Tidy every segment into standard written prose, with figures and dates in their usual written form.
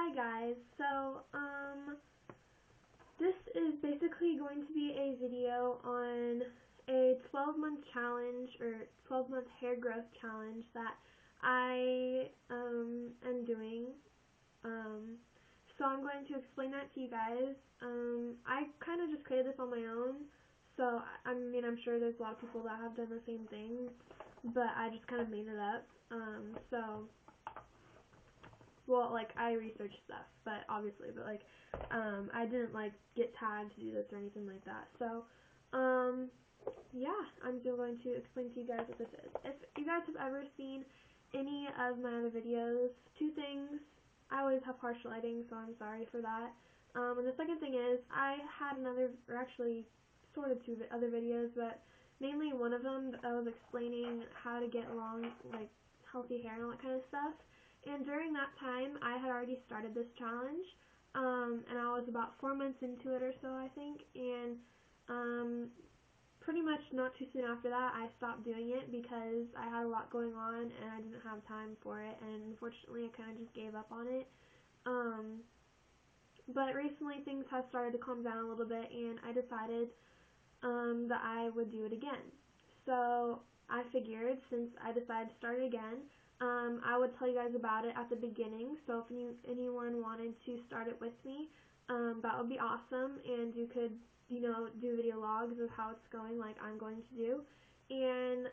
Hi guys, this is basically going to be a video on a 12-month challenge or 12-month hair growth challenge that I am doing. So I'm going to explain that to you guys. I kind of just created this on my own, so I'm sure there's a lot of people that have done the same thing, but I just kind of made it up. Well, I researched stuff, but I didn't get tagged to do this or anything like that. So, yeah, I'm just going to explain to you guys what this is. If you guys have ever seen any of my other videos, two things. I always have harsh lighting, so I'm sorry for that. And the second thing is, I had sort of two other videos, but mainly one of them I was explaining how to get long, healthy hair and all that kind of stuff. And during that time, I had already started this challenge, and I was about 4 months into it or so, I think, and pretty much not too soon after that, I stopped doing it because I had a lot going on and I didn't have time for it, and unfortunately I kind of just gave up on it. But recently things have started to calm down a little bit, and I decided that I would do it again. So I figured, since I decided to start it again, I would tell you guys about it at the beginning, so if anyone wanted to start it with me, that would be awesome, and you could, do video logs of how it's going like I'm going to do. And,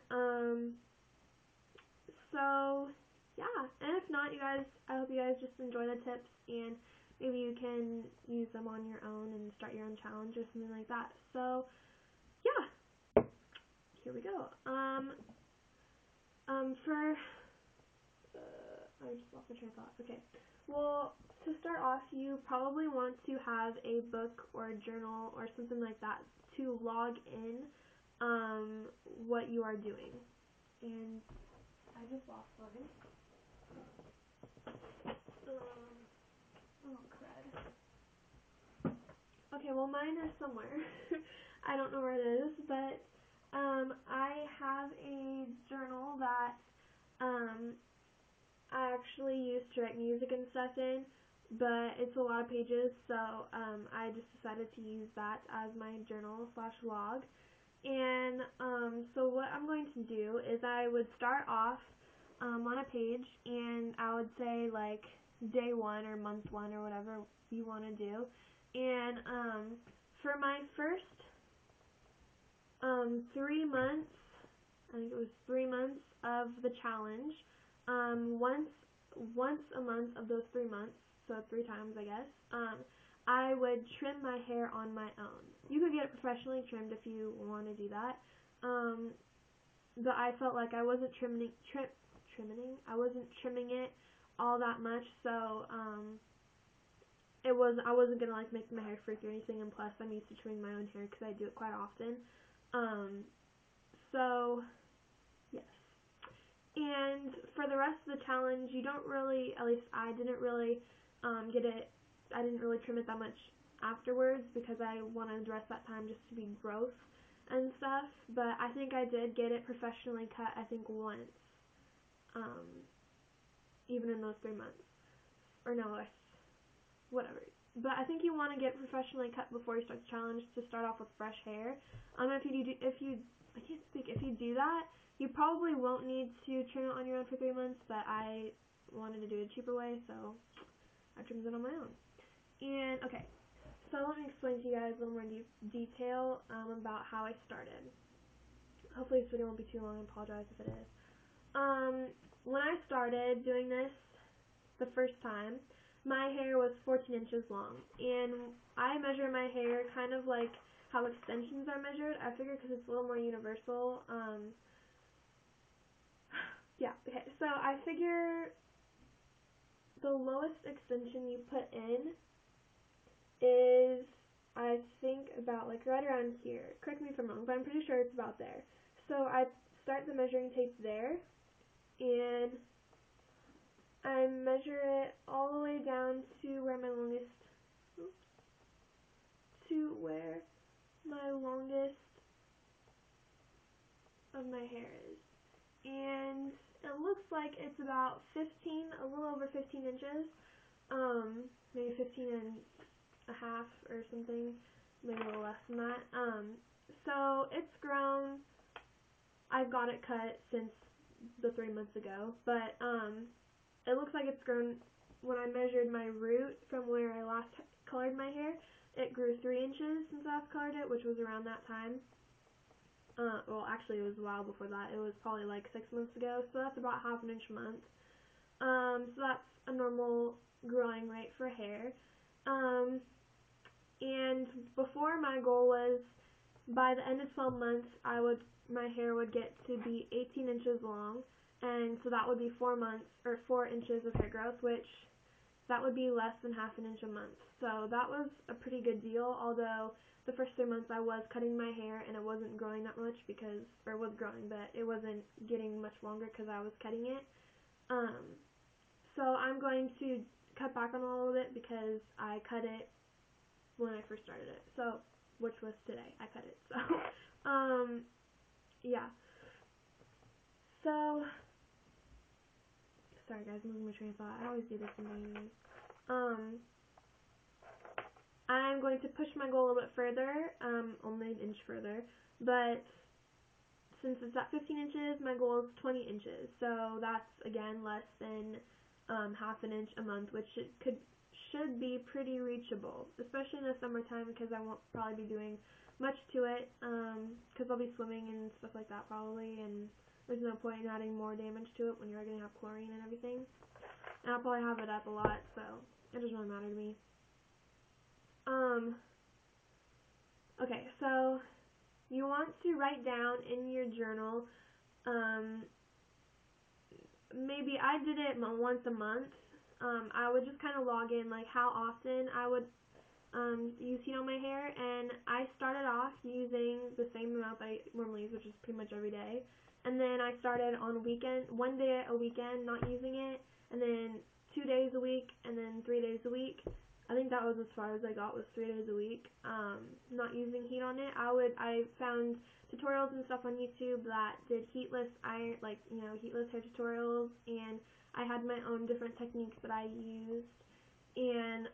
so, yeah, and if not, you guys, I hope you guys just enjoy the tips, and maybe you can use them on your own and start your own challenge or something like that. So, yeah, here we go. I just lost my train of thought. Okay. Well, to start off, you probably want to have a book or a journal or something like that to log in what you are doing. And I just lost mine. Oh, crud. Okay, well, mine is somewhere. I don't know where it is, but I have a journal that I actually use to write music and stuff in, but it's a lot of pages, so I just decided to use that as my journal/log. And so what I'm going to do is I would start off on a page, and I would say day 1 or month 1 or whatever you want to do. And for my first 3 months, I think it was 3 months of the challenge, once a month of those 3 months, so 3 times I guess, I would trim my hair on my own. You could get it professionally trimmed if you want to do that, but I felt like I wasn't trimming it all that much, so I wasn't gonna make my hair freak or anything, and plus I'm used to trimming my own hair because I do it quite often. So yes. And for the rest of the challenge, you don't really, at least I didn't really I didn't really trim it that much afterwards because I wanted the rest of that time just to be growth and stuff, but I think I did get it professionally cut, I think once, even in those 3 months, or no, whatever. But I think you want to get professionally cut before you start the challenge to start off with fresh hair. If you do that, you probably won't need to trim it on your own for 3 months, but I wanted to do it a cheaper way, so I trimmed it on my own. And, okay, so let me explain to you guys a little more detail about how I started. Hopefully this video won't be too long, I apologize if it is. When I started doing this the first time, my hair was 14 inches long, and I measure my hair kind of like how extensions are measured. I figure because it's a little more universal. Yeah, okay, so I figure the lowest extension you put in is, I think, about right around here. Correct me if I'm wrong, but I'm pretty sure it's about there. So I start the measuring tape there, and I measure it all the way down to where my longest of my hair is. And it looks like it's about a little over 15 inches. maybe 15 and a half or something, maybe a little less than that. So it's grown. I've got it cut since the 3 months ago, but it looks like it's grown. When I measured my root from where I last colored my hair, it grew 3 inches since I last colored it, which was around that time. Well, actually, it was a while before that. It was probably like 6 months ago, so that's about ½ an inch a month. So that's a normal growing rate for hair. And before, my goal was by the end of 12 months, my hair would get to be 18 inches long, and so that would be 4 months or 4 inches of hair growth, which that would be less than ½ an inch a month. So that was a pretty good deal, although the first 3 months I was cutting my hair and it wasn't growing that much or it was growing, but it wasn't getting much longer because I was cutting it. So I'm going to cut back on a little bit because I cut it when I first started it. So, which was today, I cut it. So, yeah. So, sorry guys, I'm losing my train of thought. I always do this sometimes. I'm going to push my goal a little bit further, only an inch further, but since it's at 15 inches, my goal is 20 inches, so that's, again, less than ½ an inch a month, which should be pretty reachable, especially in the summertime, because I won't probably be doing much to it, because I'll be swimming and stuff like that probably, and there's no point in adding more damage to it when you're going to have chlorine and everything, and I'll probably have it up a lot, so it doesn't really matter to me. Okay, so you want to write down in your journal, maybe I did it once a month. I would just kind of log in like how often I would use heat on my hair, and I started off using the same amount that I normally use, which is pretty much every day, and then I started on one day a weekend not using it, and then 2 days a week, and then 3 days a week. I think that was as far as I got, was 3 days a week, not using heat on it. I found tutorials and stuff on YouTube that did heatless heatless hair tutorials, and I had my own different techniques that I used, and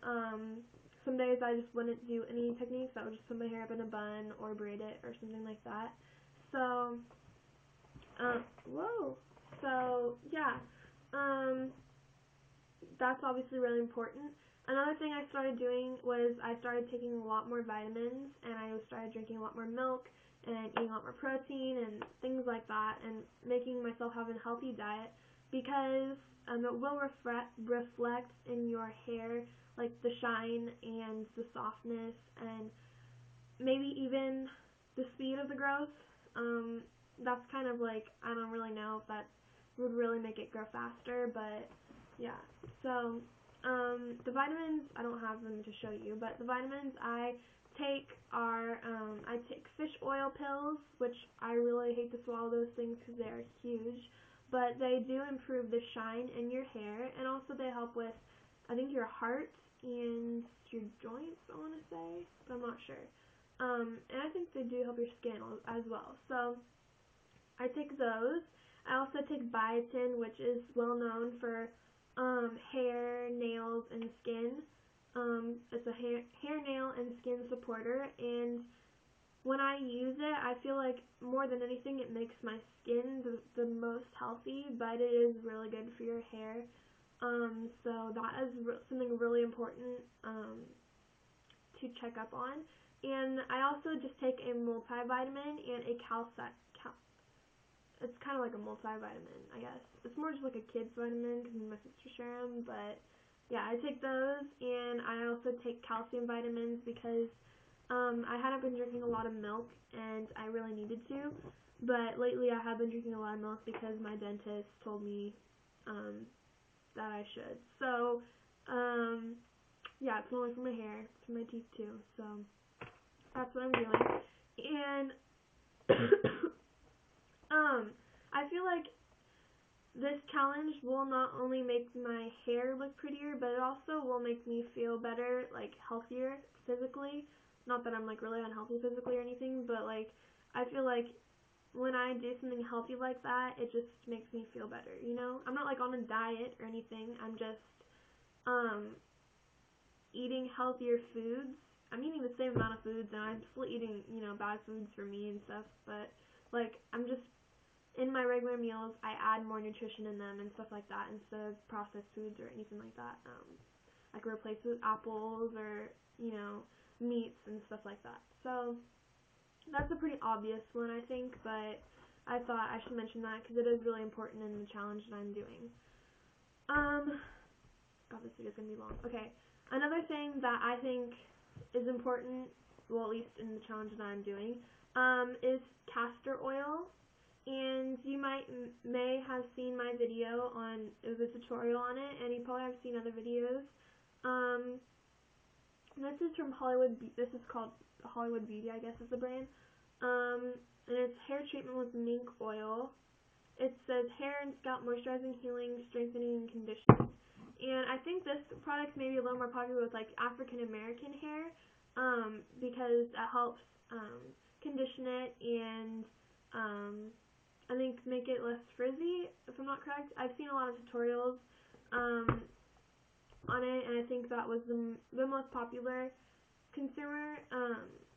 some days I just wouldn't do any techniques. I would just put my hair up in a bun or braid it or something like that. So, yeah, that's obviously really important. Another thing I started doing was I started taking a lot more vitamins, and I started drinking a lot more milk and eating a lot more protein and things like that, and making myself have a healthy diet, because it will reflect in your hair, like the shine and the softness and maybe even the speed of the growth. That's kind of like, I don't really know if that would really make it grow faster, but yeah. So the vitamins, I don't have them to show you, but the vitamins I take are, I take fish oil pills, which I really hate to swallow those things because they are huge, but they do improve the shine in your hair, and also they help with, I think, your heart and your joints, I want to say, but I'm not sure. And I think they do help your skin as well. So I take those. I also take biotin, which is well known for hair, nails, and skin. It's a hair, nail, and skin supporter, and when I use it, I feel like more than anything it makes my skin the most healthy, but it is really good for your hair. So that is something really important to check up on. And I also just take a multivitamin and a it's kind of like a multivitamin, I guess. It's more just like a kid's vitamin because my sister shares them, but yeah, I take those, and I also take calcium vitamins because I hadn't been drinking a lot of milk, and I really needed to, but lately I have been drinking a lot of milk because my dentist told me that I should. So, yeah, it's not only for my hair, it's for my teeth too, so that's what I'm doing. And I feel like this challenge will not only make my hair look prettier, but it also will make me feel better, like healthier physically. Not that I'm like really unhealthy physically or anything, but like I feel like when I do something healthy like that, it just makes me feel better, you know? I'm not like on a diet or anything. I'm just eating healthier foods. I'm eating the same amount of foods, and I'm still eating, bad foods for me and stuff, but, like, I'm just, in my regular meals, I add more nutrition in them and stuff like that instead of processed foods or anything like that. I could replace it with apples or, meats and stuff like that. So, that's a pretty obvious one, I think, but I thought I should mention that because it is really important in the challenge that I'm doing. God, this video is going to be long. Okay, another thing that I think is important, well, at least in the challenge that I'm doing, is castor oil. And you may have seen my video on, it was a tutorial on it, and you probably have seen other videos. This is from this is called Hollywood Beauty, I guess is the brand. And it's hair treatment with mink oil. It says hair and scalp moisturizing, healing, strengthening, and conditioning. And I think this product may be a little more popular with like African American hair, because it helps condition it and I think make it less frizzy, if I'm not correct. I've seen a lot of tutorials on it, and I think that was the most popular consumer.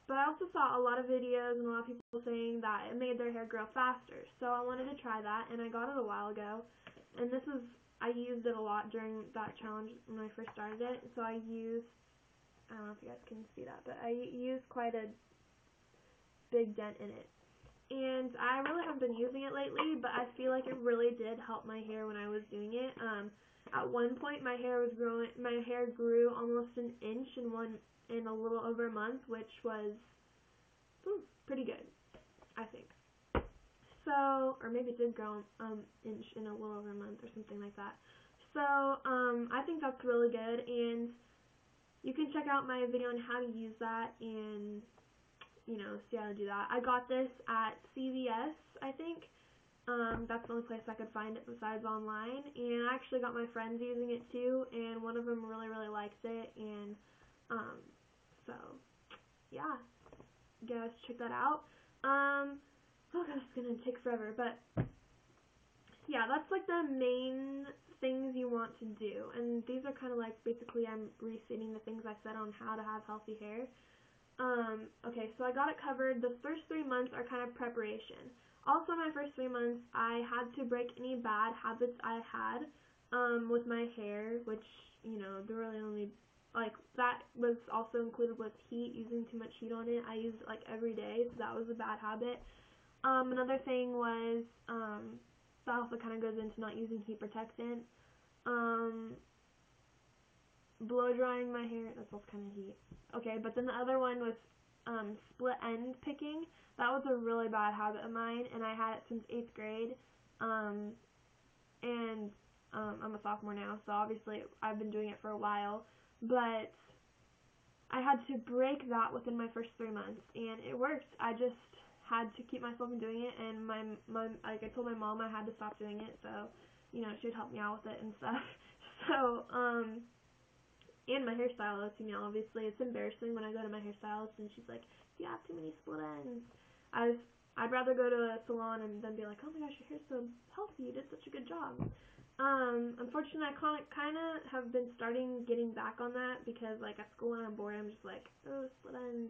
But I also saw a lot of videos and a lot of people saying that it made their hair grow faster. So I wanted to try that, and I got it a while ago. And I used it a lot during that challenge when I first started it. So I don't know if you guys can see that, but I used quite a big dent in it. And I really haven't been using it lately, but I feel like it really did help my hair when I was doing it. At one point, my hair grew almost an inch in a little over a month, which was pretty good, I think. So, or maybe it did grow an inch in a little over a month or something like that. So, I think that's really good, and you can check out my video on how to use that and see how to do that. I got this at CVS, I think. That's the only place I could find it besides online. And I actually got my friends using it too, and one of them really, really likes it. And so, yeah, you guys check that out. Oh gosh, it's gonna take forever, but yeah, that's like the main things you want to do. And these are kind of like basically I'm restating the things I said on how to have healthy hair. Okay, so I got it covered. The first 3 months are kind of preparation. Also, my first 3 months, I had to break any bad habits I had with my hair, which, they're really only, that was also included with heat, using too much heat on it. I used it, every day, so that was a bad habit. Another thing was, that also kind of goes into not using heat protectant. Blow drying my hair, that's also kind of heat. Okay, but then the other one was split end picking. That was a really bad habit of mine, and I had it since 8th grade. And I'm a sophomore now, so obviously I've been doing it for a while. But I had to break that within my first 3 months, and it worked. I just had to keep myself from doing it, and I told my mom I had to stop doing it, so she would help me out with it and stuff. So and my hairstylist, obviously it's embarrassing when I go to my hairstylist and she's like, you have too many split ends. I'd rather go to a salon and then be like, oh my gosh, your hair's so healthy, you did such a good job. Unfortunately, I kind of have been getting back on that because at school when I'm bored, I'm just like, oh, split ends,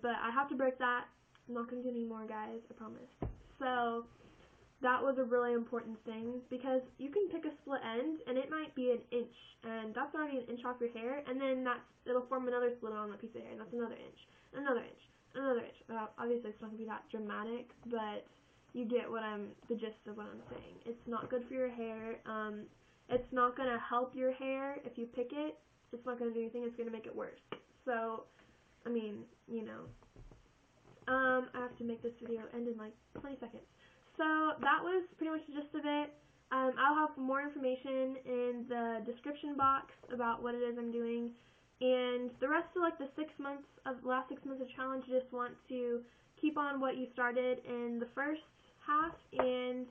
but I have to break that. I'm not going to do it anymore, guys, I promise. So that was a really important thing because you can pick a split end and it might be an inch, and that's already an inch off your hair, and then it'll form another split on that piece of hair, and that's another inch, another inch, another inch. Obviously it's not going to be that dramatic, but you get the gist of what I'm saying. It's not good for your hair. It's not going to help your hair if you pick it. It's not going to do anything. It's going to make it worse. So, I mean, I have to make this video end in 20 seconds. So that was pretty much the gist of it. I'll have more information in the description box about what it is I'm doing. And the rest of the last 6 months of challenge, you just want to keep on what you started in the first half, and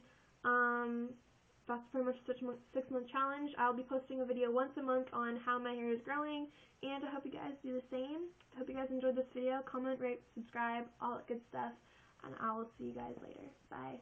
that's pretty much the 6-month challenge. I'll be posting a video once a month on how my hair is growing, and I hope you guys do the same. I hope you guys enjoyed this video. Comment, rate, subscribe, all that good stuff, and I will see you guys later. Bye.